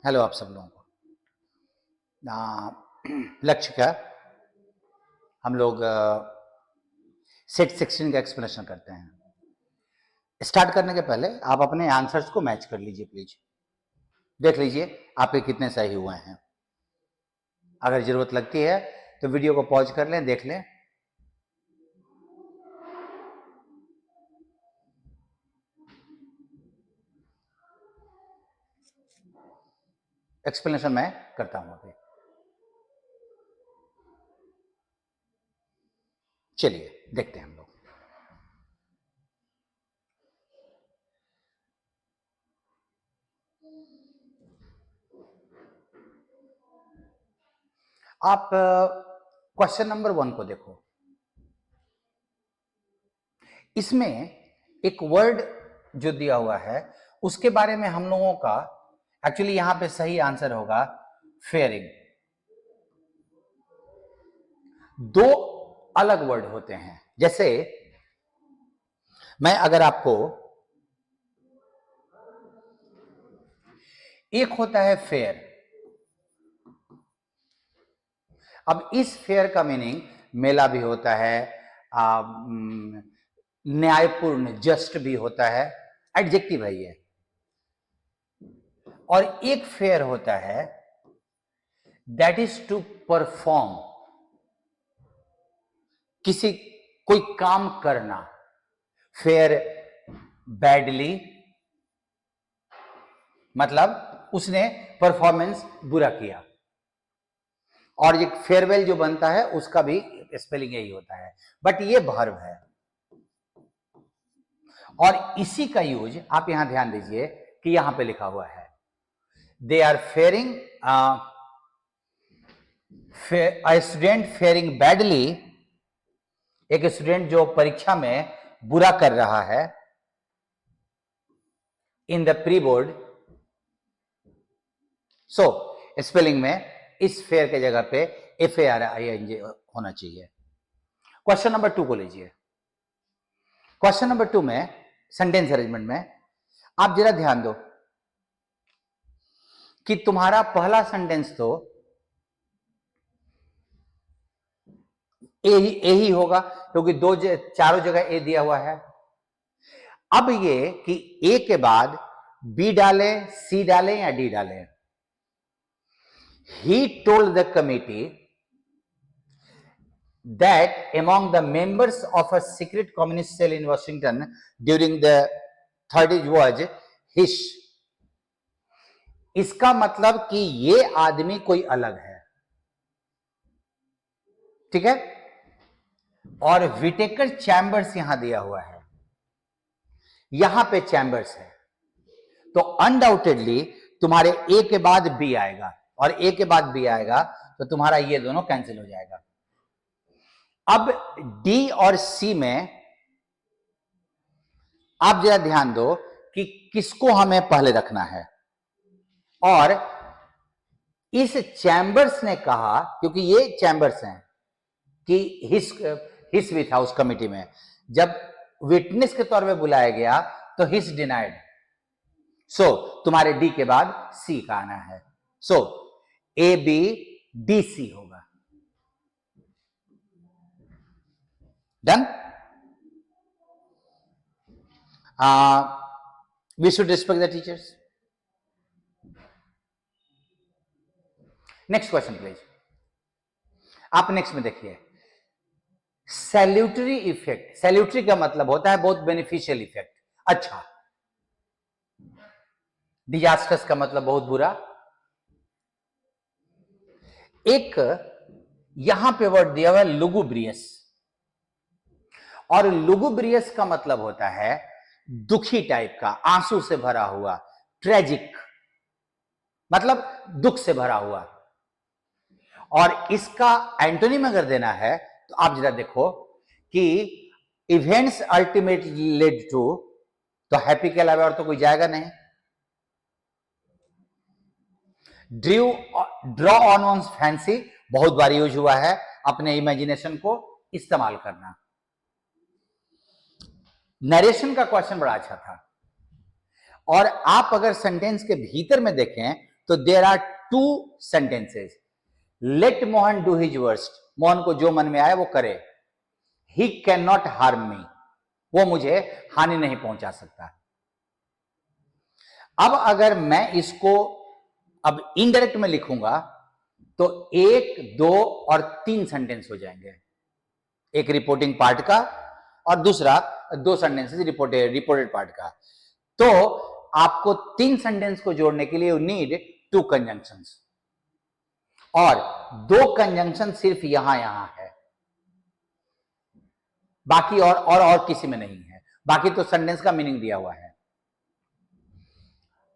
Hello आप सब लोगों को। लक्ष्य क्या, हम लोग सेट 16 का एक्सप्लेनेशन करते हैं। स्टार्ट करने के पहले आप अपने आंसर्स को मैच कर लीजिए प्लीज। देख लीजिए आपके कितने सही हुए हैं। अगर जरूरत लगती है तो वीडियो को पॉज कर लें, देख लें। एक्सप्लेनेशन मैं करता हूं अभी। चलिए देखते हैं हम लोग। आप क्वेश्चन नंबर 1 को देखो। इसमें एक वर्ड जो दिया हुआ है उसके बारे में हम लोगों का एक्चुअली यहां पे सही आंसर होगा फेयरिंग। दो अलग वर्ड होते हैं। जैसे मैं अगर आपको, एक होता है फेयर। अब इस फेयर का मीनिंग मेला भी होता है, न्यायपूर्ण, जस्ट भी होता है, एडजेक्टिव है ये। और एक फेयर होता है दैट इज टू परफॉर्म, किसी कोई काम करना। फेयर बैडली मतलब उसने परफॉर्मेंस बुरा किया। और ये फेयरवेल जो बनता है उसका भी स्पेलिंग यही होता है, बट ये वर्ब है। और इसी का यूज आप यहां ध्यान दीजिए कि यहां पे लिखा हुआ है they are faring, student faring badly, एक स्टूडेंट जो परीक्षा में बुरा कर रहा है, in the pre board. So spelling में इस फेयर के जगह पे FAIRING होना चाहिए। क्वेश्चन नंबर 2 को लीजिए। क्वेश्चन नंबर 2 में सेंटेंस अरेंजमेंट में आप जरा ध्यान दो कि तुम्हारा पहला सेंटेंस तो ए ही होगा क्योंकि चारों जगह ए दिया हुआ है। अब ये कि ए के बाद बी डालें, सी डालें या डी डालें। He told the committee that among the members of a secret communist cell in Washington during the 30s was Hish। इसका मतलब कि ये आदमी कोई अलग है, ठीक है। और विटेकर चैम्बर्स यहां दिया हुआ है, यहां पे चैम्बर्स है, तो अनडाउटेडली तुम्हारे ए के बाद बी आएगा और ए के बाद बी आएगा तो तुम्हारा ये दोनों कैंसिल हो जाएगा। अब डी और सी में आप जरा ध्यान दो कि किसको हमें पहले रखना है। और इस चैम्बर्स ने कहा, क्योंकि ये चैम्बर्स हैं कि हिस भी था उस कमिटी में, जब विटनेस के तौर पे बुलाया गया तो हिस डिनाइड। सो तुम्हारे डी के बाद सी का आना है। सो ABDC होगा। Done. We should respect the teachers. Next question please. आप नेक्स्ट में देखिए, सैल्यूटरी इफेक्ट। सैल्यूटरी का मतलब होता है बहुत बेनिफिशियल इफेक्ट, अच्छा। डिजास्टर्स का मतलब बहुत बुरा। एक यहां पे वर्ड दिया हुआ है लुगुब्रियस, और लुगुब्रियस का मतलब होता है दुखी टाइप का, आंसू से भरा हुआ, ट्रेजिक मतलब दुख से भरा हुआ। और इसका एंटोनिम अगर देना है तो आप जरा देखो कि इवेंट्स अल्टीमेटली लेड टू, तो हैप्पी के अलावा और तो कोई जाएगा नहीं। ड्रॉ ऑन ऑन्स फैंसी बहुत बार यूज हुआ है, अपने इमेजिनेशन को इस्तेमाल करना। नरेशन का क्वेश्चन बड़ा अच्छा था, और आप अगर सेंटेंस के भीतर में देखें तो there are two sentences. Let Mohan do his worst, Mohan को जो मन में आए वो करे। He can not harm me, वो मुझे हानि नहीं पहुंचा सकता। अब अगर मैं इसको अब इनडायरेक्ट में लिखूंगा तो 1, 2 और 3 सेंटेंस हो जाएंगे, एक रिपोर्टिंग पार्ट का और दूसरा 2 सेंटेंसेस रिपोर्टेड पार्ट का। तो आपको 3 सेंटेंस को जोड़ने के लिए यू नीड 2 कंजंक्शंस, और 2 कंजंक्शन सिर्फ यहां है, बाकी और किसी में नहीं है, बाकी तो सेंटेंस का मीनिंग दिया हुआ है।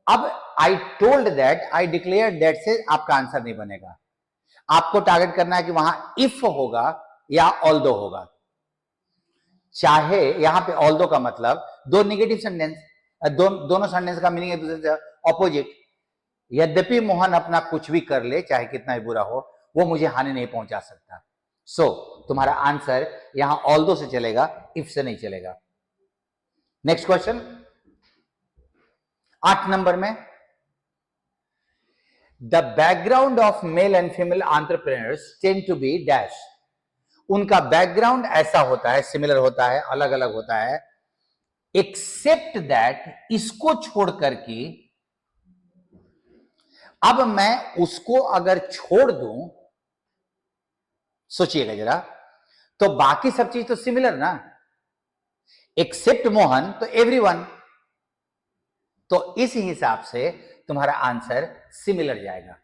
अब I told that, I declare that से आपका आंसर नहीं बनेगा। आपको टारगेट करना है कि वहां इफ होगा या ऑल्दो होगा। चाहे यहां पे ऑल्दो का मतलब 2 नेगेटिव सेंटेंस, दोनों सेंटेंस का मीनिंग एक दूसरे से ऑपोजिट। यद्यपि मोहन अपना कुछ भी कर ले, चाहे कितना ही बुरा हो, वो मुझे हानि नहीं पहुंचा सकता। सो तुम्हारा आंसर यहां ऑल्दो से चलेगा, इफ से नहीं चलेगा। नेक्स्ट क्वेश्चन 8 नंबर में, the background of male and female entrepreneurs tend to be dash. उनका बैकग्राउंड ऐसा होता है, सिमिलर होता है, अलग अलग होता है, एक्सेप्ट दैट, इसको छोड़ करके। अब मैं उसको अगर छोड़ दूं, सोचिएगा जरा, तो बाकी सब चीज तो सिमिलर ना, एक्सेप्ट मोहन तो एवरीवन, तो इस हिसाब से तुम्हारा आंसर सिमिलर जाएगा।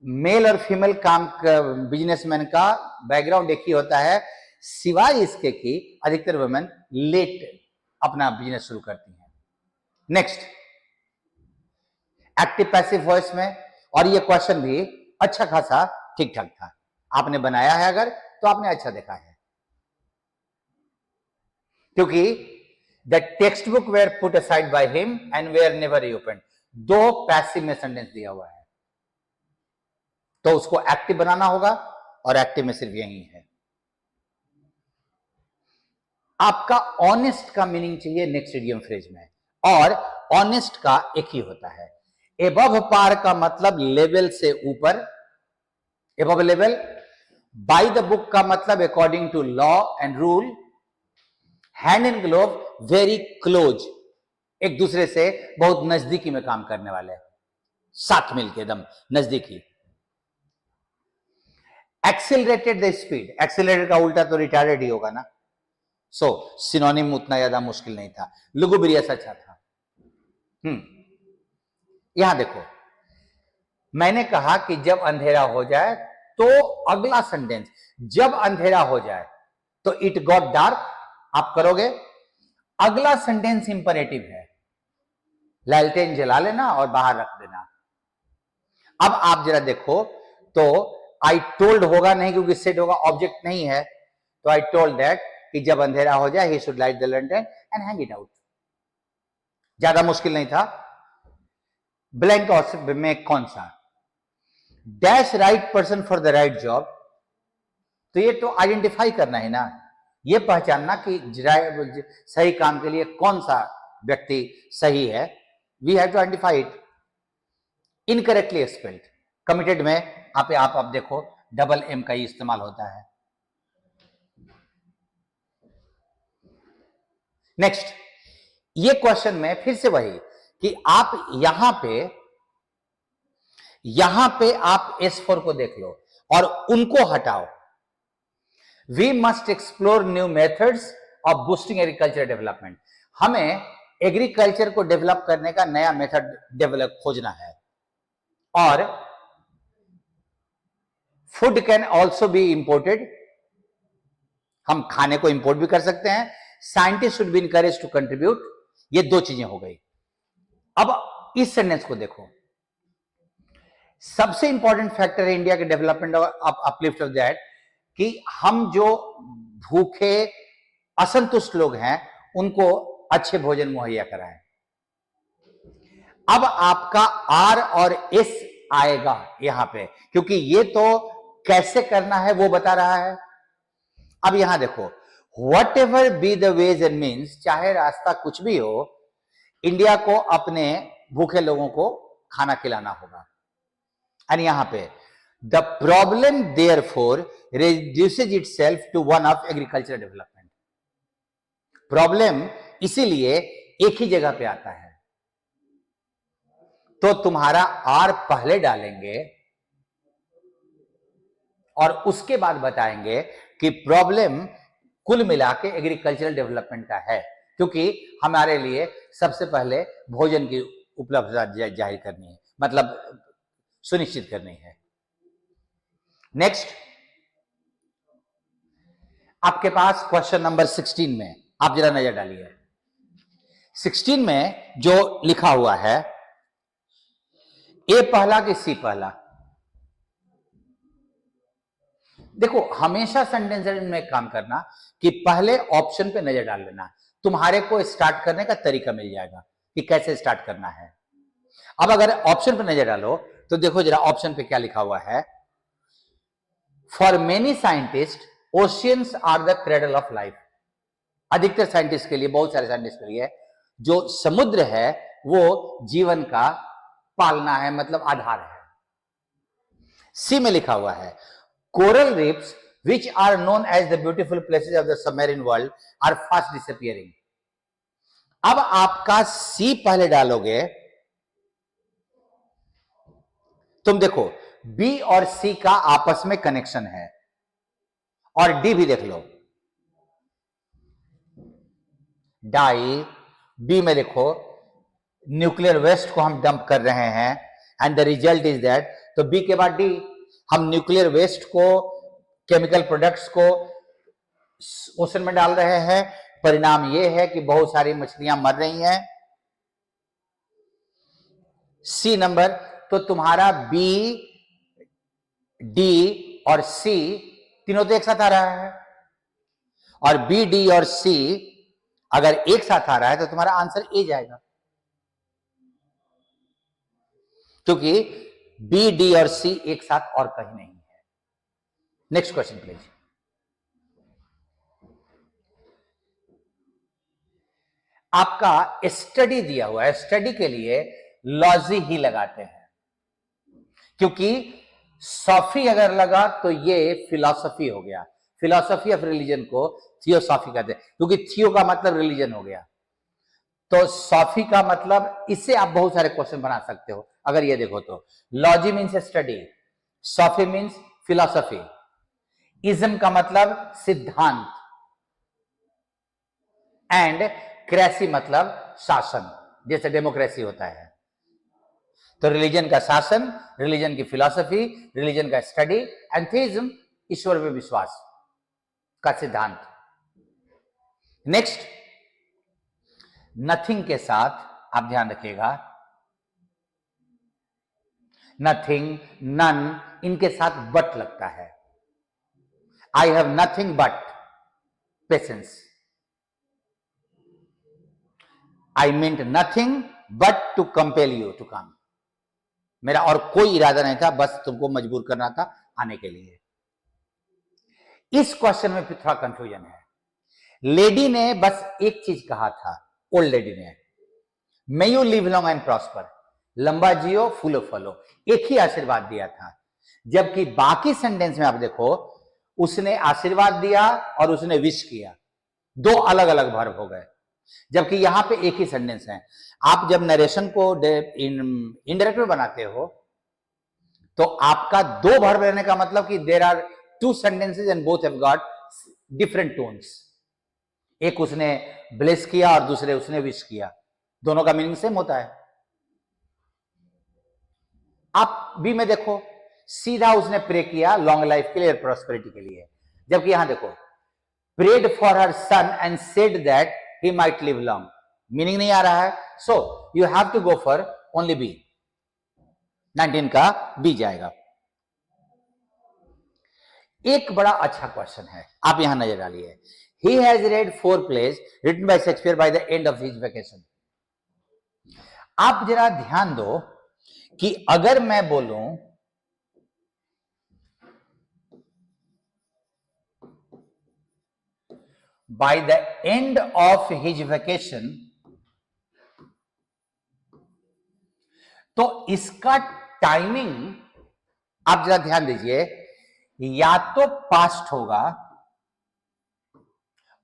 मेल और फीमेल काम बिजनेसमैन का बैकग्राउंड एक ही होता है, सिवाय इसके कि अधिकतर वुमेन लेट अपना बिजनेस शुरू करती हैं। नेक्स्ट, एक्टिव पैसिव वॉइस में, और ये क्वेश्चन भी अच्छा खासा ठीक ठाक था, आपने बनाया है अगर तो आपने अच्छा देखा है, क्योंकि the text book were put aside by him and were never reopened, 2 passive में सेंटेंस दिया हुआ है, तो उसको एक्टिव बनाना होगा, और एक्टिव में सिर्फ यही है। आपका ऑनेस्ट का मीनिंग चाहिए नेक्स्ट इडियम फ्रेज में, और ऑनेस्ट का एक ही होता है। एबव पार का मतलब लेवल से ऊपर, above level. By the book का मतलब according to law and rule. Hand in glove, very close, एक दूसरे से बहुत नजदीकी में काम करने वाले, साथ मिलके एकदम नजदीकी। एक्सिलरेटेड द स्पीड, एक्सिलरेटेड का उल्टा तो रिटार्डेड ही होगा ना, सो सिनोनिम उतना ज्यादा मुश्किल नहीं था, लुगुब्रियस अच्छा था। यहां देखो, मैंने कहा कि जब अंधेरा हो जाए, तो अगला सेंटेंस, जब अंधेरा हो जाए तो इट गॉट डार्क, आप करोगे। अगला सेंटेंस इंपरेटिव है, लालटेन जला लेना और बाहर रख देना। अब आप जरा देखो, तो आई टोल्ड होगा नहीं, क्योंकि सेट होगा, ऑब्जेक्ट नहीं है, तो आई टोल्ड दैट कि जब अंधेरा हो जाए he should light the lantern and hang it out. ज्यादा मुश्किल नहीं था। ब्लैंक में कौन सा, dash right person for the right job, तो ये तो आइडेंटिफाई करना है ना, ये पहचानना कि सही काम के लिए कौन सा व्यक्ति सही है। We have to identify it. Incorrectly spelled, committed में आप देखो, डबल एम का ही इस्तेमाल होता है। नेक्स्ट, ये क्वेश्चन में फिर से वही कि आप यहां पे आप S4 को देख लो और उनको हटाओ। We must explore new methods of boosting agriculture development, हमें एग्रीकल्चर को डेवलप करने का नया मेथड खोजना है। और food can also be imported, हम खाने को इंपोर्ट भी कर सकते हैं। Scientist should be encourage to contribute, ये 2 चीजें हो गई। अब इस सेंटेंस को देखो, सबसे इंपॉर्टेंट फैक्टर है इंडिया के डेवलपमेंट अपलिफ्ट ऑफ दैट कि हम जो भूखे असंतुष्ट लोग हैं उनको अच्छे भोजन मुहैया कराएं। अब आपका R और S आएगा यहां पे, क्योंकि ये तो कैसे करना है वो बता रहा है। अब यहां देखो, what ever be the ways and means, चाहे रास्ता कुछ भी हो, इंडिया को अपने भूखे लोगों को खाना खिलाना होगा। एंड यहां पे the problem therefore reduces itself to one of agricultural development. Problem इसीलिए एक ही जगह पे आता है। तो तुम्हारा आर पहले डालेंगे और उसके बाद बताएंगे कि प्रॉब्लम कुल मिला के एग्रीकल्चरल डेवलपमेंट का है, क्योंकि हमारे लिए सबसे पहले भोजन की उपलब्धता जाहिर करनी है, मतलब सुनिश्चित करनी है। नेक्स्ट, आपके पास क्वेश्चन नंबर 16 में आप जरा नजर डालिए। 16 में जो लिखा हुआ है, ए पहला कि सी पहला? देखो, हमेशा सेंटेंस में काम करना कि पहले ऑप्शन पे नजर डाल लेना, तुम्हारे को स्टार्ट करने का तरीका मिल जाएगा कि कैसे स्टार्ट करना है। अब अगर ऑप्शन पे नजर डालो तो देखो जरा ऑप्शन पे क्या लिखा हुआ है। For many scientist oceans are the cradle of life. अधिकतर साइंटिस्ट के लिए, बहुत सारे साइंटिस्ट के लिए जो समुद्र है वो जीवन का पालना है, मतलब आधार है। सी में लिखा हुआ है coral reefs which are known as the beautiful places of the submarine world are fast disappearing. अब आपका सी पहले डालोगे, तुम देखो बी और सी का आपस में कनेक्शन है, और डी भी देख लो, डाई। बी में देखो न्यूक्लियर वेस्ट को हम डंप कर रहे हैं and the result is that, तो बी के बाद डी, हम न्यूक्लियर वेस्ट को, केमिकल प्रोडक्ट्स को ओशन में डाल रहे हैं, परिणाम यह है कि बहुत सारी मछलियां मर रही हैं। सी नंबर, तो तुम्हारा बी, डी और सी तीनों तो एक साथ आ रहा है, और बी, डी और सी अगर एक साथ आ रहा है तो तुम्हारा आंसर ए जाएगा, क्योंकि बी, डी और सी एक साथ और कहीं नहीं है। Next question please. आपका स्टडी दिया हुआ है, स्टडी के लिए लॉजी ही लगाते हैं, क्योंकि सॉफी अगर लगा तो ये फिलॉसफी हो गया। फिलॉसफी ऑफ रिलीजन को थियोसॉफी कहते हैं, क्योंकि थियो का मतलब रिलीजन हो गया, तो सॉफी का मतलब, इससे आप बहुत सारे क्वेश्चन बना सकते हो। अगर ये देखो तो logy means study, Sophie means philosophy, ism का मतलब सिद्धांत, एंड क्रेसी मतलब शासन, जैसे डेमोक्रेसी होता है। तो रिलीजन का शासन, रिलीजन की फिलॉसफी, रिलीजन का स्टडी, एंड थीइज्म ईश्वर में विश्वास का सिद्धांत। नेक्स्ट, नथिंग के साथ आप ध्यान रखिएगा, नथिंग, नन, इनके साथ बट लगता है। I have nothing but patience, I meant nothing but to compel you to come. मेरा और कोई इरादा नहीं था, बस तुमको मजबूर करना था आने के लिए। इस क्वेश्चन में थोड़ा कंफ्यूजन है। लेडी ने बस एक चीज कहा था, ओल्ड लेडी ने, may you live long and prosper, लंबा जियो फूलो फलो, एक ही आशीर्वाद दिया था। जबकि बाकी सेंटेंस में आप देखो, उसने आशीर्वाद दिया और उसने विश किया, दो अलग अलग वर्ब हो गए, जबकि यहां पे एक ही सेंटेंस है। आप जब नरेशन को इनडायरेक्ट में बनाते हो तो आपका दो वर्ब रहने का मतलब कि there are two sentences and both have got different tones. एक उसने ब्लेस किया और दूसरे उसने विश किया, दोनों का मीनिंग सेम होता है। आप बी में देखो, सीधा उसने प्रे किया लॉन्ग लाइफ के लिए, प्रॉस्पेरिटी के लिए, जबकि यहां देखो prayed for her son and said that he might live long, meaning नहीं आ रहा है। So you have to go for only B, 19 का बी जाएगा। एक बड़ा अच्छा क्वेश्चन है, आप यहां नजर डालिए। He has read 4 plays written by Shakespeare by the end of his vacation. आप जरा ध्यान दो कि अगर मैं बोलूं by the end of his vacation, तो इसका टाइमिंग आप जरा ध्यान दीजिए, या तो पास्ट होगा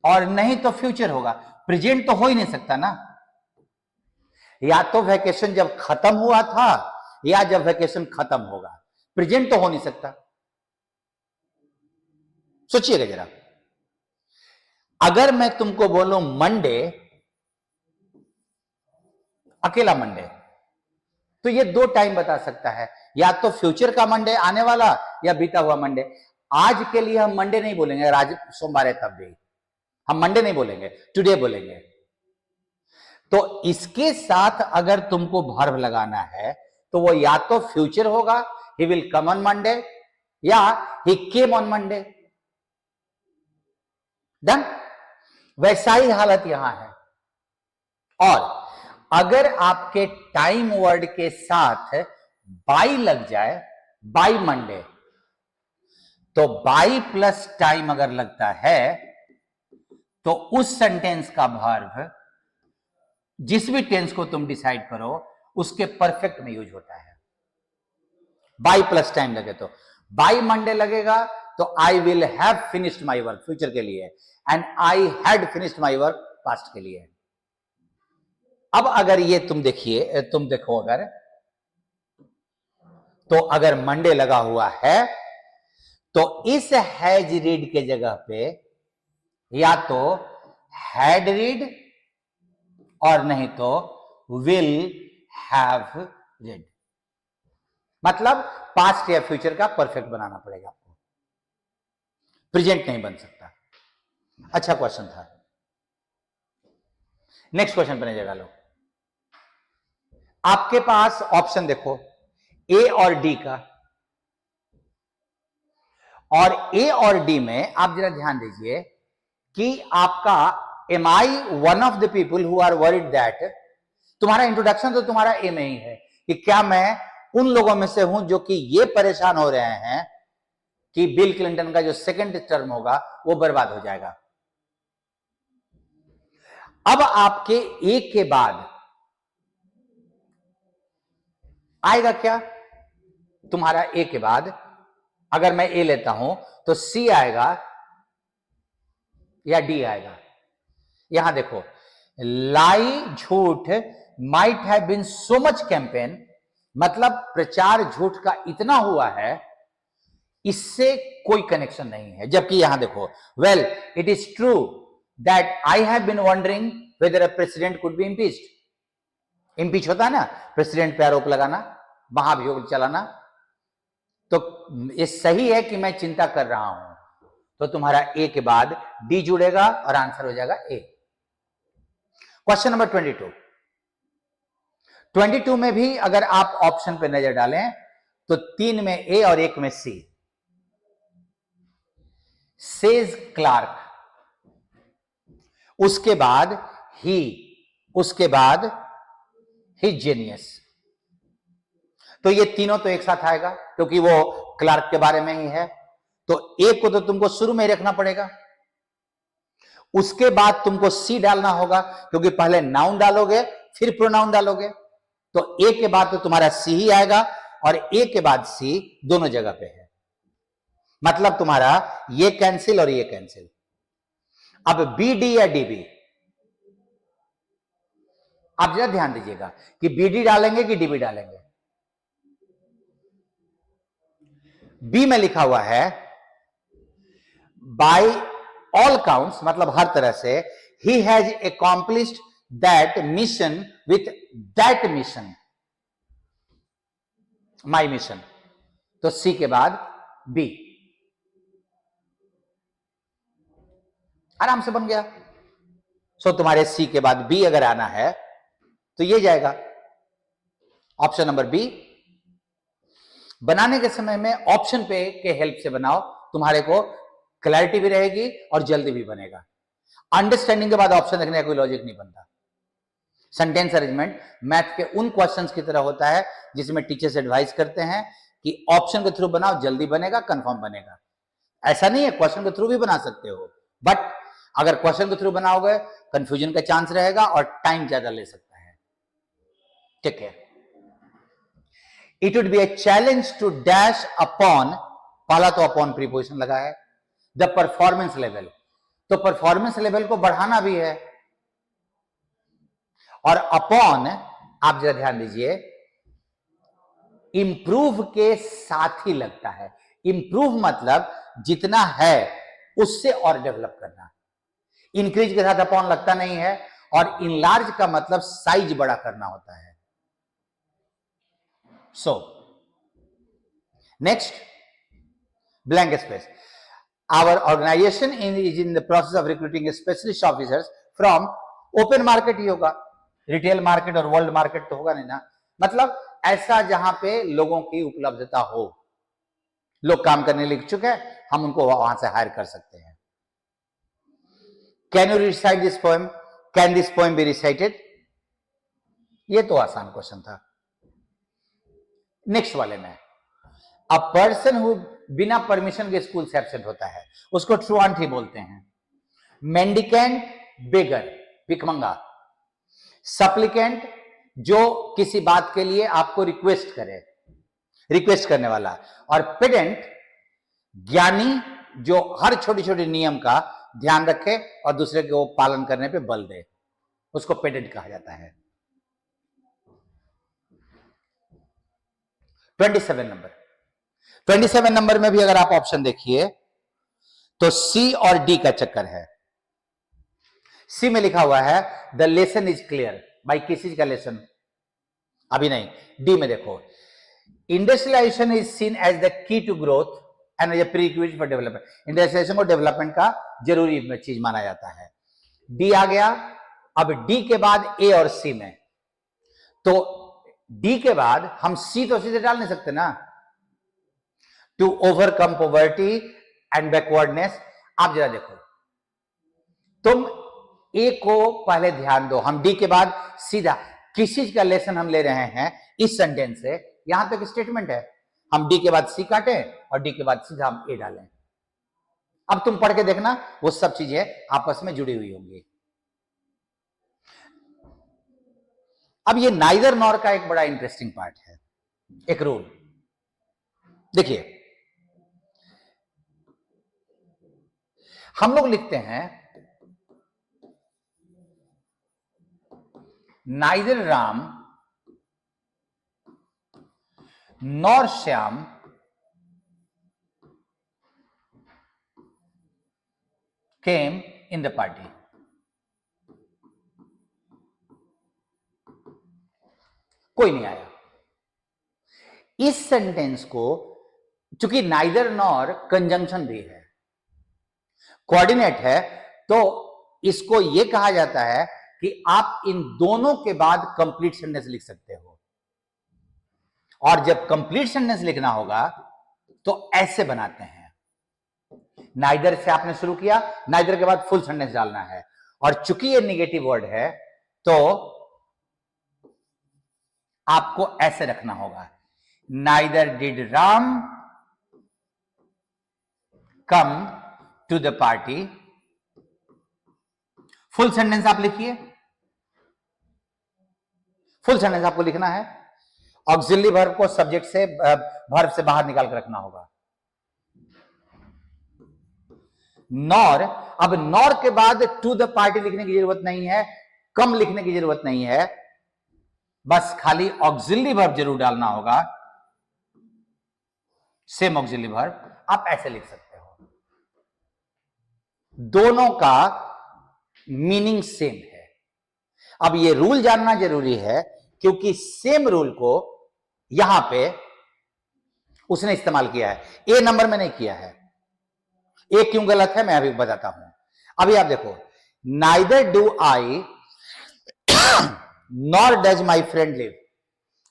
और नहीं तो फ्यूचर होगा। प्रेजेंट तो हो ही नहीं सकता ना। या तो वैकेशन जब खत्म हुआ था या जब वैकेशन खत्म होगा, प्रेजेंट तो हो नहीं सकता। सोचिएगा जरा, अगर मैं तुमको बोलूं मंडे, अकेला मंडे, तो ये दो टाइम बता सकता है, या तो फ्यूचर का मंडे आने वाला या बीता हुआ मंडे। आज के लिए हम मंडे नहीं बोलेंगे, अगर आज सोमवार है तब भी हम मंडे नहीं बोलेंगे, टुडे बोलेंगे। तो इसके साथ अगर तुमको वर्ब लगाना है तो वो या तो फ्यूचर होगा, he will come on Monday, या ही केम ऑन मंडे। डन। वैसा ही हालत यहां है। और अगर आपके टाइम वर्ड के साथ बाई लग जाए, बाई मंडे, तो बाई प्लस टाइम अगर लगता है तो उस सेंटेंस का वर्ब जिस भी टेंस को तुम डिसाइड करो उसके परफेक्ट में यूज होता है। बाई प्लस टाइम लगे तो बाई मंडे लगेगा तो I will have finished my work future के लिए, and I had finished my work past के लिए। अब अगर ये तुम देखिए, तुम देखो अगर, तो अगर मंडे लगा हुआ है तो इस हैज रीड के जगह पे या तो हैड रीड और नहीं तो विल हैव रीड। मतलब पास्ट या फ्यूचर का परफेक्ट बनाना पड़ेगा आपको, प्रेजेंट नहीं बन सकता। अच्छा क्वेश्चन था। नेक्स्ट क्वेश्चन पर नजर डालो। आपके पास ऑप्शन देखो ए और डी का, और ए और डी में आप जरा ध्यान दीजिए कि आपका am I one of the people who are worried that, तुम्हारा इंट्रोडक्शन तो तुम्हारा ए में ही है कि क्या मैं उन लोगों में से हूं जो कि ये परेशान हो रहे हैं कि बिल क्लिंटन का जो सेकंड टर्म होगा वो बर्बाद हो जाएगा। अब आपके ए के बाद आएगा क्या? तुम्हारा ए के बाद अगर मैं ए लेता हूं तो सी आएगा या डी आएगा। यहां देखो, लाई झूठ might have been so much campaign, मतलब प्रचार झूठ का इतना हुआ है इससे कोई कनेक्शन नहीं है। जबकि यहां देखो, well it is true that I have been wondering whether a president could be impeached. Impeach होता है ना, प्रेसिडेंट पे आरोप लगाना, महाभियोग चलाना। तो ये सही है कि मैं चिंता कर रहा हूं, तो तुम्हारा ए के बाद डी जुड़ेगा और आंसर हो जाएगा ए। Question number 22। 22 में भी अगर आप ऑप्शन पे नजर डालें तो 3 में ए और 1 में सी। सेज क्लार्क, उसके बाद ही, उसके बाद ही जेनियस। तो ये तीनों तो एक साथ आएगा क्योंकि वो क्लार्क के बारे में ही है। तो ए को तो तुमको शुरू में ही रखना पड़ेगा, उसके बाद तुमको सी डालना होगा क्योंकि पहले नाउन डालोगे फिर प्रोनाउन डालोगे। तो ए के बाद तो तुम्हारा सी ही आएगा और ए के बाद सी दोनों जगह पे है, मतलब तुम्हारा ये कैंसिल और ये कैंसिल। अब बी डी या डी बी, आप जरा ध्यान दीजिएगा कि बी डी डालेंगे कि डी बी डालेंगे। बी में लिखा हुआ है बाय ऑल काउंट्स, मतलब हर तरह से, he has accomplished that mission with that mission, my mission. तो सी के बाद बी, आराम से बन गया। सो तुम्हारे सी के बाद बी अगर आना है तो ये जाएगा ऑप्शन नंबर बी। बनाने के समय में ऑप्शन पे के हेल्प से बनाओ, तुम्हारे को क्लैरिटी भी रहेगी और जल्दी भी बनेगा। अंडरस्टैंडिंग के बाद ऑप्शन देखने का कोई लॉजिक नहीं बनता। सेंटेंस अरेंजमेंट मैथ के उन क्वेश्चंस की तरह होता है जिसमें टीचर्स एडवाइस करते हैं कि ऑप्शन के थ्रू बनाओ, जल्दी बनेगा, कंफर्म बनेगा। ऐसा नहीं है, क्वेश्चन के थ्रू भी बना सकते हो, बट अगर क्वेश्चन के थ्रू बनाओगे कंफ्यूजन का चांस रहेगा और टाइम ज्यादा ले सकता है। ठीक है, it would be a challenge to dash upon, पहला तो अपॉन प्रीपोजिशन लगा है, द परफॉर्मेंस लेवल, तो परफॉर्मेंस लेवल को बढ़ाना भी है, और अपॉन आप जरा ध्यान दीजिए इंप्रूव के साथ ही लगता है। इंप्रूव मतलब जितना है उससे और डेवलप करना, इंक्रीज के साथ अपॉन लगता नहीं है, और इनलार्ज का मतलब साइज बड़ा करना होता है। So next, blank space, our organisation is in the process of recruiting specialist officers from open market ही होगा, रिटेल मार्केट और वर्ल्ड मार्केट तो होगा नहीं ना, मतलब ऐसा जहां पे लोगों की उपलब्धता हो, लोग काम करने के लिए इच्छुक है, हम उनको वहां से हायर कर सकते हैं। Can you recite this poem, can this poem be recited, ये तो आसान क्वेश्चन था। नेक्स्ट वाले में, अ पर्सन हु बिना परमिशन के स्कूल से एब्सेंट होता है उसको ट्रुआंट ही बोलते हैं। मेंडिकेंट, बेगर, भिखमंगा। सप्लिकेंट, जो किसी बात के लिए आपको रिक्वेस्ट करे, रिक्वेस्ट करने वाला। और पेडेंट, ज्ञानी, जो हर छोटी छोटी नियम का ध्यान रखे और दूसरे को पालन करने पे बल दे, उसको पेडेंट कहा जाता है। 27 नंबर, 27 नंबर में भी अगर आप ऑप्शन देखिए तो सी और डी का चक्कर है। सी में लिखा हुआ है द लेसन इज क्लियर, भाई किस चीज का लेसन, अभी नहीं। डी में देखो, industrialisation is seen as the key to growth and as a prerequisite for development, industrialisation को डेवलपमेंट का जरूरी चीज माना जाता है। डी आ गया। अब डी के बाद ए और सी में, तो डी के बाद हम सी तो सीधे डाल नहीं सकते ना, to overcome poverty and backwardness. आप जरा देखो, तुम ए को पहले ध्यान दो, हम डी के बाद सीधा किस चीज का लेसन हम ले रहे हैं इस सेंटेंस से, यहां तक स्टेटमेंट है, हम डी के बाद सी काटें और डी के बाद सीधा हम ए डालें। अब तुम पढ़ के देखना, वो सब चीजें आपस में जुड़ी हुई होंगी। अब ये नाइदर नॉर का एक बड़ा इंटरेस्टिंग पार्ट है, एक रूल देखिए। हम लोग लिखते हैं neither Ram nor Shyam came in the party. कोई नहीं आया। इस सेंटेंस को, चूंकि नाइदर नॉर कंजंक्शन भी है, कोऑर्डिनेट है, तो इसको यह कहा जाता है कि आप इन दोनों के बाद कंप्लीट सेंटेंस लिख सकते हो। और जब कंप्लीट सेंटेंस लिखना होगा तो ऐसे बनाते हैं, नाइदर से आपने शुरू किया, नाइदर के बाद फुल सेंटेंस डालना है, और चूंकि ये निगेटिव वर्ड है तो आपको ऐसे रखना होगा, neither did Ram come to the party. Full sentence आप लिखिए, फुल सेंटेंस आपको लिखना है, ऑक्सिलरी वर्ब को सब्जेक्ट से, वर्ब से बाहर निकाल कर रखना होगा। नॉर, अब नॉर के बाद टू द पार्टी लिखने की जरूरत नहीं है, कम लिखने की जरूरत नहीं है, बस खाली ऑक्सिलरी वर्ब जरूर डालना होगा, सेम ऑक्सिलरी वर्ब, आप ऐसे लिख सकते हो। दोनों का मीनिंग सेम है। अब ये रूल जानना जरूरी है, क्योंकि सेम रूल को यहां पे उसने इस्तेमाल किया है, ए नंबर में नहीं किया है। ए क्यों गलत है मैं अभी बताता हूं। अभी आप देखो, neither do I nor does my friend live,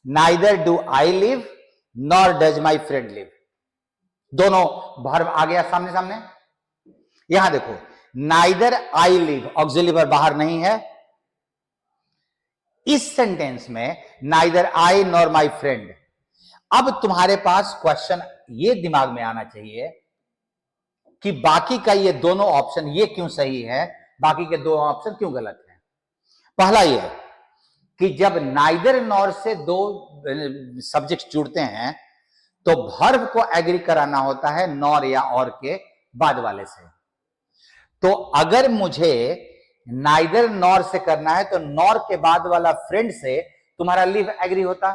neither do I live nor does my friend live, दोनों वर्ब आ गया सामने सामने। यहां देखो, neither I live, auxiliary verb बाहर नहीं है। इस सेंटेंस में neither I nor my friend. अब तुम्हारे पास क्वेश्चन ये दिमाग में आना चाहिए कि बाकी का ये दोनों ऑप्शन ये क्यों सही है, बाकी के दो ऑप्शन क्यों गलत है। पहला ये, कि जब नाइदर नॉर से दो सब्जेक्ट जुड़ते हैं तो वर्ब को एग्री कराना होता है नॉर या और के बाद वाले से। तो अगर मुझे नाइदर नॉर से करना है तो नॉर के बाद वाला फ्रेंड से तुम्हारा लिव एग्री होता,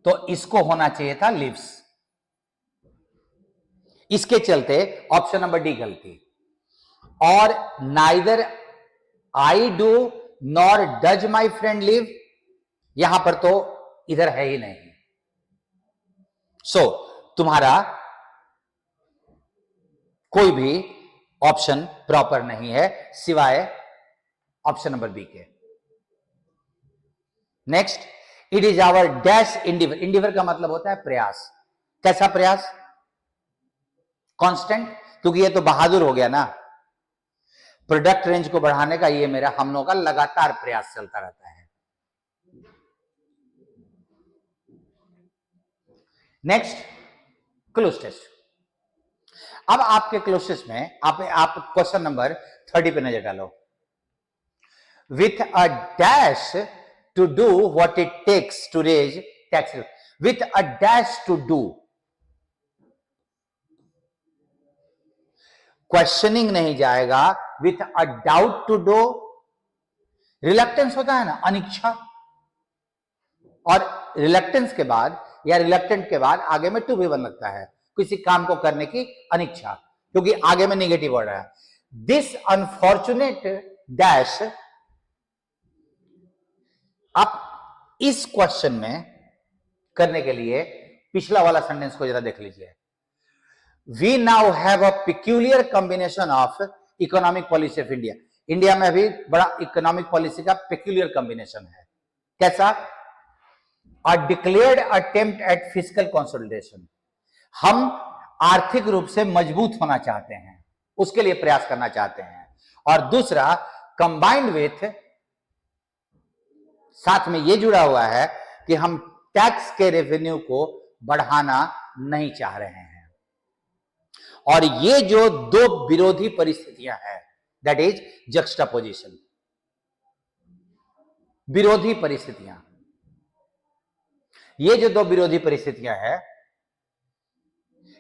तो इसको होना चाहिए था लिव्स। इसके चलते ऑप्शन नंबर डी गलती। और neither I do nor does my friend live, यहां पर तो इधर है ही नहीं। सो तुम्हारा कोई भी ऑप्शन प्रॉपर नहीं है सिवाय ऑप्शन नंबर बी के। Next, it is our dash endeavour. Endeavour का मतलब होता है प्रयास। कैसा प्रयास? कांस्टेंट, क्योंकि ये तो बहादुर हो गया ना। प्रोडक्ट रेंज को बढ़ाने का ये मेरा हम लोगों का लगातार प्रयास चलता रहता है। Next, cloze test. अब आपके क्लोज टेस्ट में आप क्वेश्चन नंबर 30 पे नजर डालो। With a dash to do what it takes to raise tax. With a dash to do, questioning नहीं जाएगा। With a doubt to do, reluctance होता है ना, अनिच्छा। और रिलक्टेंस के बाद या रिलक्टेंट के बाद आगे में टू भी बन लगता है, किसी काम को करने की अनिच्छा, क्योंकि आगे में निगेटिव वर्ड है। This unfortunate dash. आप इस क्वेश्चन में करने के लिए पिछला वाला सेंटेंस को जरा देख लीजिए। We now have a peculiar combination of economic policy of India. India में अभी बड़ा इकोनॉमिक पॉलिसी का पिक्यूलियर कॉम्बिनेशन है। कैसा? A declared attempt at fiscal consolidation. हम आर्थिक रूप से मजबूत होना चाहते हैं, उसके लिए प्रयास करना चाहते हैं। और दूसरा, कंबाइंड विथ, साथ में यह जुड़ा हुआ है कि हम टैक्स के रेवेन्यू को बढ़ाना नहीं चाह रहे हैं। और ये जो दो विरोधी परिस्थितियां हैं, दैट इज जक्सटापोजिशन, विरोधी परिस्थितियां। ये जो दो विरोधी परिस्थितियां हैं,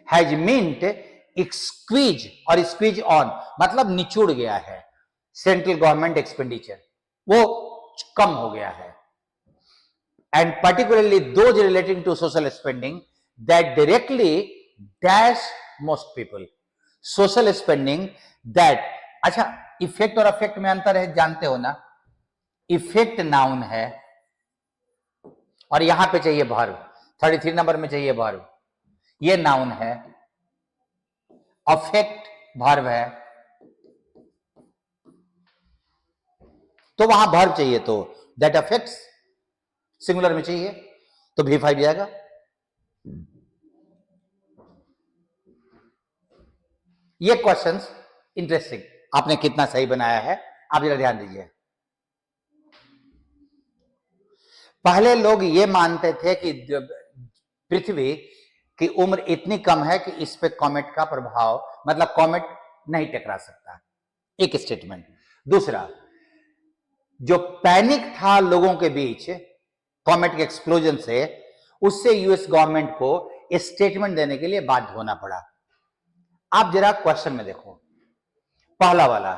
हैज मींट स्क्वीज और स्क्वीज ऑन, मतलब निचुड़ गया है सेंट्रल गवर्नमेंट एक्सपेंडिचर, वो कम हो गया है। And particularly those relating to social spending that directly dash most people. Social spending that, अच्छा इफेक्ट और अफेक्ट में अंतर है, जानते हो ना। इफेक्ट नाउन है और यहां पे चाहिए वर्ब, 33 नंबर में चाहिए वर्ब, ये नाउन है। अफेक्ट वर्ब है, तो वहां वर्ब चाहिए, तो दैट अफेक्ट्स सिंगुलर में चाहिए, तो V5 जाएगा। ये क्वेश्चंस इंटरेस्टिंग, आपने कितना सही बनाया है आप जरा ध्यान दीजिए। पहले लोग ये मानते थे कि पृथ्वी की उम्र इतनी कम है कि इस पे कॉमेट का प्रभाव, मतलब कॉमेट नहीं टकरा सकता, एक स्टेटमेंट। दूसरा, जो पैनिक था लोगों के बीच कॉमेट के एक्सप्लोजन से, उससे यूएस गवर्नमेंट को स्टेटमेंट देने के लिए बाध्य होना पड़ा। आप जरा क्वेश्चन में देखो, पहला वाला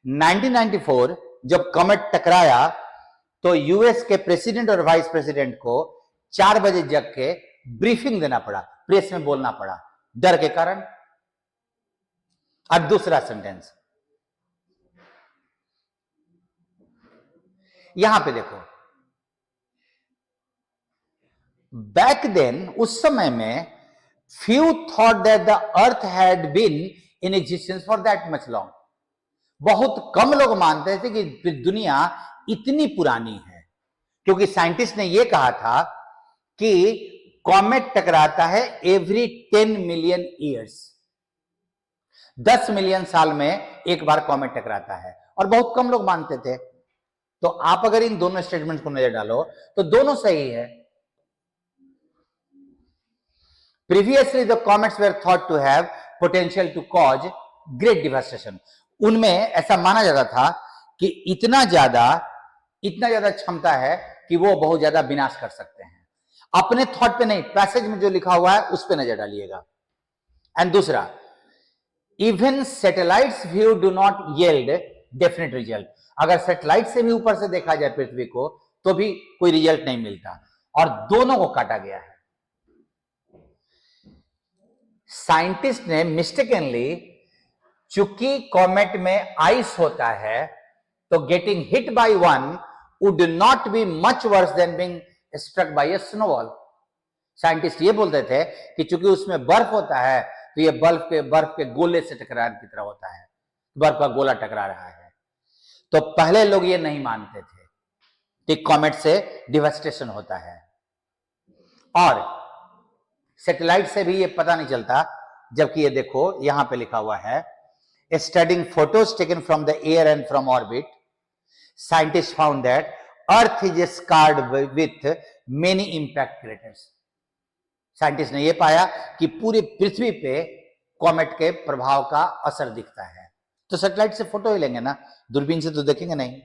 1994 जब कॉमेट टकराया तो यूएस के प्रेसिडेंट और वाइस प्रेसिडेंट को 4 बजे जग के ब्रीफिंग देना पड़ा, प्रेस में बोलना पड़ा, डर के कारण। और दूसरा सेंटेंस यहां पे देखो, बैक देन, उस समय में, few thought that the earth had been in existence for that much long। बहुत कम लोग मानते थे कि दुनिया इतनी पुरानी है, क्योंकि साइंटिस्ट ने यह कहा था कि कॉमेट टकराता है एवरी 10 मिलियन ईयर्स, 10 मिलियन साल में एक बार कॉमेट टकराता है, और बहुत कम लोग मानते थे। तो आप अगर इन दोनों स्टेटमेंट्स को नजर डालो तो दोनों सही है। Previously, the comets were thought to have potential to cause great devastation। उनमें ऐसा माना जाता था कि इतना ज्यादा इतना ज्यादा क्षमता है कि वो बहुत ज्यादा विनाश कर सकते हैं। अपने थॉट पे नहीं, पैसेज में जो लिखा हुआ है उस पे नजर डालिएगा। एंड दूसरा, even satellites view do not yield definite result. अगर सैटेलाइट से भी ऊपर से देखा जाए पृथ्वी को तो भी कोई रिजल्ट नहीं मिलता, और दोनों को काटा गया है। साइंटिस्ट ने मिस्टेकनली, चूंकि कॉमेट में आइस होता है, तो getting hit by one would not be much worse than being struck by a snowball. Scientist ये बोलते थे कि चूंकि उसमें बर्फ होता है तो ये बर्फ के गोले से टकराने की तरह होता है, बर्फ का गोला टकरा रहा है। तो पहले लोग ये नहीं मानते थे कि कॉमेट से डिवास्टेशन होता है, और सैटेलाइट से भी ये पता नहीं चलता, जबकि ये देखो यहां पे लिखा हुआ है, studying photos taken from the air and from orbit, scientist found that Earth is scarred with many impact craters. Scientist ने यह पाया कि पूरी पृथ्वी पे कॉमेट के प्रभाव का असर दिखता है। तो सैटेलाइट से फोटो ही लेंगे ना, दूरबीन से तो देखेंगे नहीं।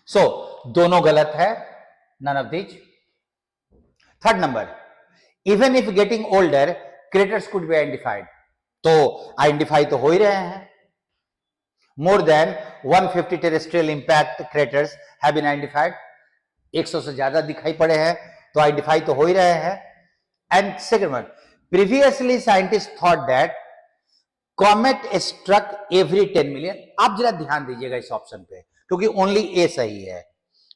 सो दोनों गलत है, none of these. Third number, even if getting older craters could be identified. तो आइडेंटिफाई तो हो ही रहे हैं। More than 150 terrestrial impact craters have been identified. 100 से ज्यादा दिखाई पड़े हैं, तो आइडेंटिफाई तो हो ही रहे हैं। And second one, previously scientist thought that comet struck every 10 million. आप जरा ध्यान दीजिएगा इस ऑप्शन पे, क्योंकि ओनली ए सही है।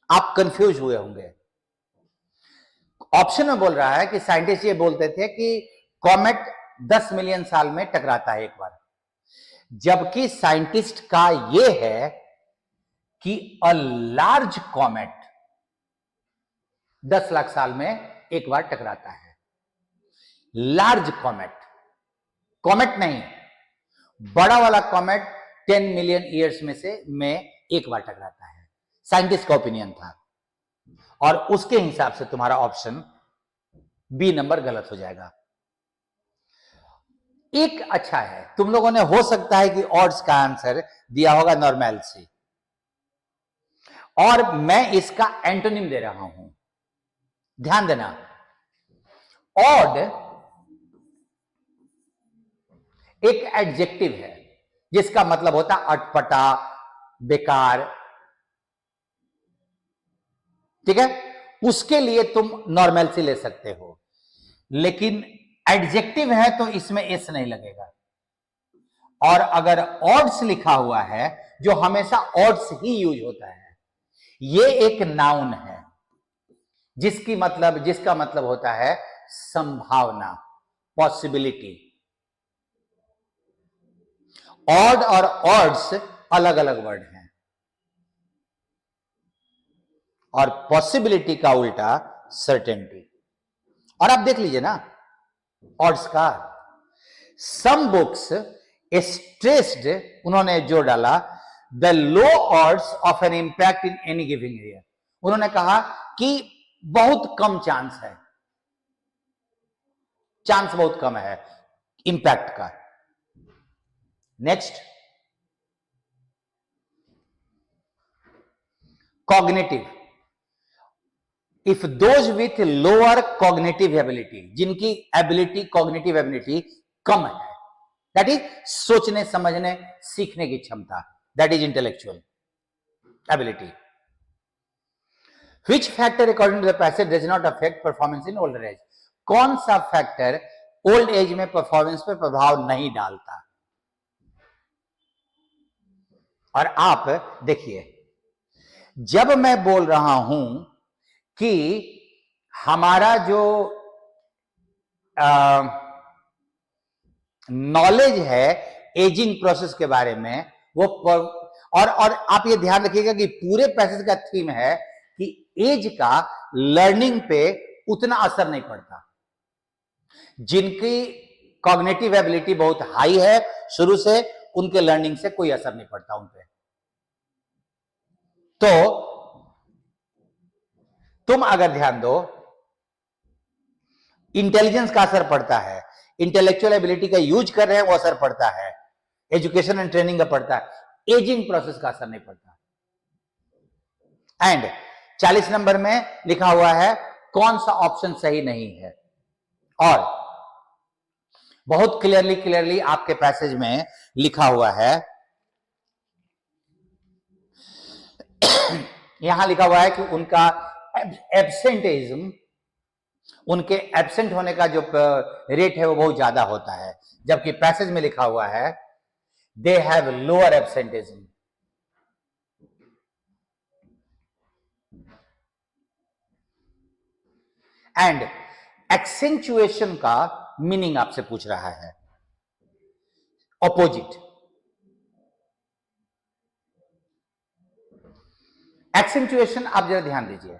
आप कंफ्यूज हुए होंगे। ऑप्शन में बोल रहा है कि साइंटिस्ट ये बोलते थे कि कॉमेट 10 मिलियन साल में टकराता है एक बार, जबकि साइंटिस्ट का यह है कि अ लार्ज कॉमेट 10 लाख साल में एक बार टकराता है। लार्ज कॉमेट, कॉमेट नहीं, बड़ा वाला कॉमेट 10 मिलियन ईयर्स में एक बार टकराता है। साइंटिस्ट का ओपिनियन था, और उसके हिसाब से तुम्हारा ऑप्शन बी नंबर गलत हो जाएगा। एक अच्छा है, तुम लोगों ने हो सकता है कि ऑड्स का आंसर दिया होगा नॉर्मैलिटी, और मैं इसका एंटोनिम दे रहा हूं, ध्यान देना। ऑड एक एडजेक्टिव है जिसका मतलब होता है अटपटा, बेकार, ठीक है। उसके लिए तुम नॉर्मैलिटी ले सकते हो, लेकिन एडजेक्टिव है तो इसमें एस नहीं लगेगा। और अगर ऑड्स लिखा हुआ है, जो हमेशा ऑड्स ही यूज होता है, ये एक नाउन है जिसका मतलब होता है संभावना, पॉसिबिलिटी। ऑड और ऑड्स अलग अलग वर्ड हैं, और पॉसिबिलिटी का उल्टा सर्टेनिटी। और आप देख लीजिए ना ऑड्स का, सम बुक्स स्ट्रेस्ड, उन्होंने जो डाला, the low odds of an impact in any giving area. उन्होंने कहा कि बहुत कम चांस है, चांस बहुत कम है इंपैक्ट का। Next, cognitive, if those with lower cognitive ability, जिनकी एबिलिटी, कॉग्निटिव एबिलिटी कम है, दैट इज सोचने, समझने, सीखने की क्षमता, that is intellectual ability. Which factor according to the passage does not affect performance in older age? कौन सा फैक्टर ओल्ड एज में परफॉर्मेंस पर प्रभाव नहीं डालता? और आप देखिए, जब मैं बोल रहा हूं कि हमारा जो नॉलेज है एजिंग प्रोसेस के बारे में, वो और आप ये ध्यान रखिएगा कि पूरे पैसेज का थीम है कि एज का लर्निंग पे उतना असर नहीं पड़ता। जिनकी कॉग्निटिव एबिलिटी बहुत हाई है शुरू से, उनके लर्निंग से कोई असर नहीं पड़ता उन पे। तो तुम अगर ध्यान दो, इंटेलिजेंस का असर पड़ता है, इंटेलेक्चुअल एबिलिटी का यूज कर रहे हैं वो असर पड़ता है, एजुकेशन एंड ट्रेनिंग का पड़ता है, एजिंग प्रोसेस का असर नहीं पड़ता। एंड 40 नंबर में लिखा हुआ है कौन सा ऑप्शन सही नहीं है। और बहुत क्लियरली आपके पैसेज में लिखा हुआ है, यहां लिखा हुआ है कि उनका एब्सेंटेइज्म, उनके एब्सेंट होने का जो रेट है वो बहुत ज्यादा होता है, जबकि पैसेज में लिखा हुआ है they have lower absenteeism. And accentuation का मीनिंग आपसे पूछ रहा है, ऑपोजिट। एक्सेंचुएशन आप जरा ध्यान दीजिए,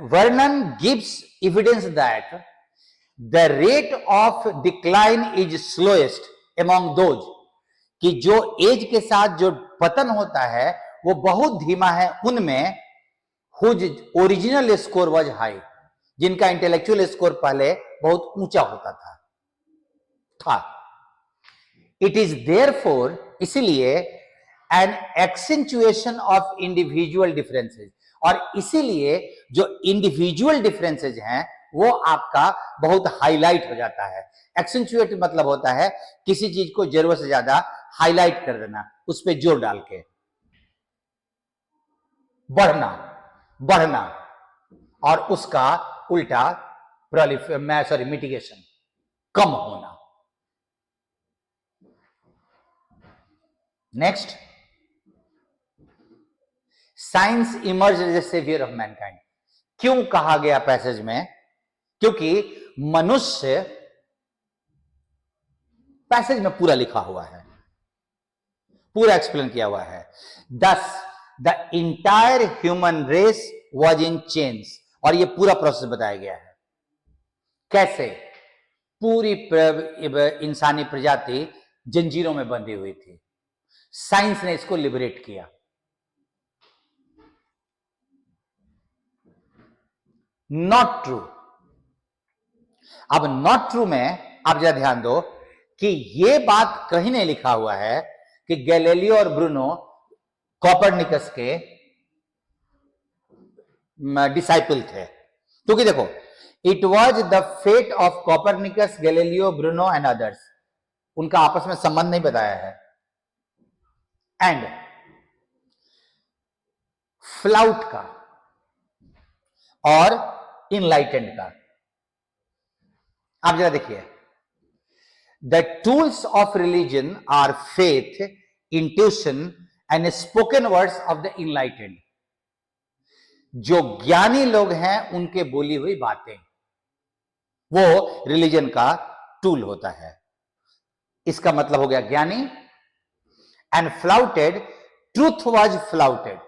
वर्णन gives evidence that the rate of decline is slowest among those, कि जो एज के साथ जो पतन होता है वो बहुत धीमा है उनमें whose original score was high, जिनका इंटेलेक्चुअल स्कोर पहले बहुत ऊंचा होता था। इट इज देयरफॉर, इसलिए an accentuation of individual differences, और इसीलिए जो इंडिविजुअल डिफरेंसेस हैं वो आपका बहुत हाईलाइट हो जाता है। एक्सेंचुएट मतलब होता है किसी चीज को जरूरत से ज्यादा हाईलाइट कर देना, उस पर जोर डाल के, बढ़ना और उसका उल्टा मिटिगेशन, कम होना। Next, science emerge as a saviour of mankind. क्यों कहा गया पैसेज में? क्योंकि मनुष्य, पैसेज में पूरा लिखा हुआ है, पूरा एक्सप्लेन किया हुआ है, thus the entire human race was in chains, और ये पूरा प्रोसेस बताया गया है कैसे पूरी इंसानी प्रजाति जंजीरों में बंधी हुई थी। साइंस ने इसको लिबरेट किया। Not true. अब नॉट ट्रू में आप जरा ध्यान दो कि यह बात कहीं नहीं लिखा हुआ है कि गैलीलियो और ब्रूनो कोपरनिकस के डिसाइपल थे, क्योंकि देखो it was the fate of Copernicus, Galileo, Bruno and others, उनका आपस में संबंध नहीं बताया है। एंड फ्लाउट का और इनलाइटेंड का, आप जरा देखिए, the tools of religion are faith, intuition and spoken words of the enlightened. जो ज्ञानी लोग हैं उनके बोली हुई बातें वो रिलीजन का टूल होता है। इसका मतलब हो गया ज्ञानी। एंड फ्लाउटेड, ट्रूथ वाज फ्लाउटेड,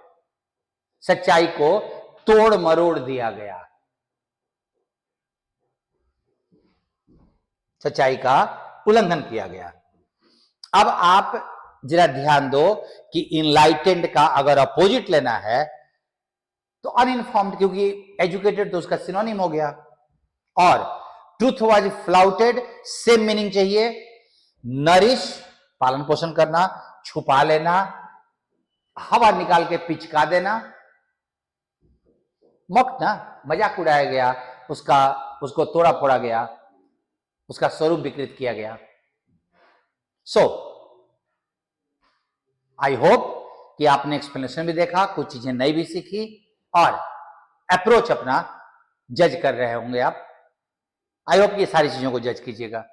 सच्चाई को तोड़ मरोड़ दिया गया, सच्चाई का उल्लंघन किया गया। अब आप जरा ध्यान दो कि इनलाइटेंड का अगर अपोजिट लेना है तो अनइन्फॉर्म्ड, क्योंकि एजुकेटेड तो उसका सिनोनिम हो गया। और ट्रूथ वाज फ्लाउटेड, सेम मीनिंग चाहिए, नरिश, पालन पोषण करना, छुपा लेना, हवा निकाल के पिचका देना, मौत ना, मजाक उड़ाया गया, उसको तोड़ा फोड़ा गया, उसका स्वरूप विकृत किया गया। सो आई होप कि आपने एक्सप्लेनेशन भी देखा, कुछ चीजें नई भी सीखी और अप्रोच अपना जज कर रहे होंगे आप। आई होप कि सारी चीजों को जज कीजिएगा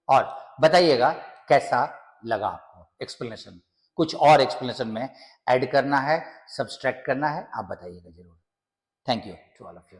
और बताइएगा कैसा लगा आपको एक्सप्लेनेशन। कुछ और एक्सप्लेनेशन में ऐड करना है, सब्सट्रैक्ट करना है, आप बताइएगा जरूर। Thank you to all of you.